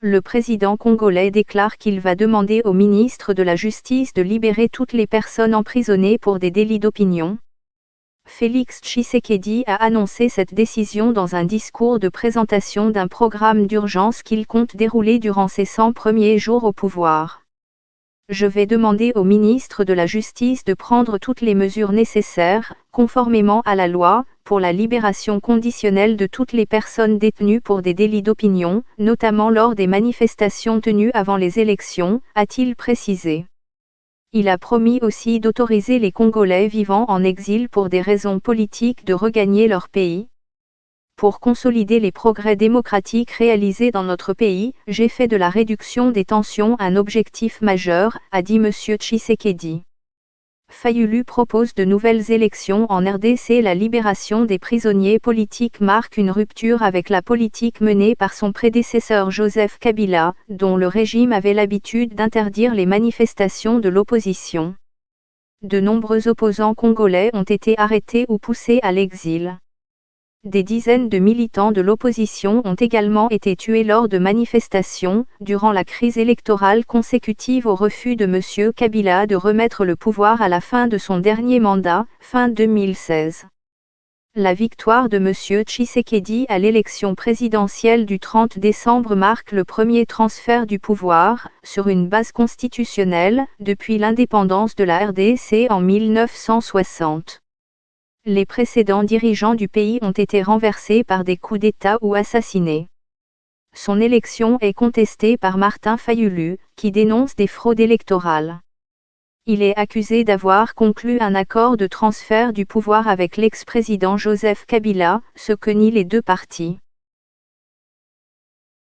Le président congolais déclare qu'il va demander au ministre de la Justice de libérer toutes les personnes emprisonnées pour des délits d'opinion. Félix Tshisekedi a annoncé cette décision dans un discours de présentation d'un programme d'urgence qu'il compte dérouler durant ses 100 premiers jours au pouvoir. Je vais demander au ministre de la Justice de prendre toutes les mesures nécessaires, conformément à la loi, pour la libération conditionnelle de toutes les personnes détenues pour des délits d'opinion, notamment lors des manifestations tenues avant les élections, a-t-il précisé. Il a promis aussi d'autoriser les Congolais vivant en exil pour des raisons politiques de regagner leur pays. Pour consolider les progrès démocratiques réalisés dans notre pays, j'ai fait de la réduction des tensions un objectif majeur, a dit M. Tshisekedi. Fayulu propose de nouvelles élections en RDC. La libération des prisonniers politiques marque une rupture avec la politique menée par son prédécesseur Joseph Kabila, dont le régime avait l'habitude d'interdire les manifestations de l'opposition. De nombreux opposants congolais ont été arrêtés ou poussés à l'exil. Des dizaines de militants de l'opposition ont également été tués lors de manifestations, durant la crise électorale consécutive au refus de M. Kabila de remettre le pouvoir à la fin de son dernier mandat, fin 2016. La victoire de M. Tshisekedi à l'élection présidentielle du 30 décembre marque le premier transfert du pouvoir, sur une base constitutionnelle, depuis l'indépendance de la RDC en 1960. Les précédents dirigeants du pays ont été renversés par des coups d'État ou assassinés. Son élection est contestée par Martin Fayulu, qui dénonce des fraudes électorales. Il est accusé d'avoir conclu un accord de transfert du pouvoir avec l'ex-président Joseph Kabila, ce que nient les deux partis.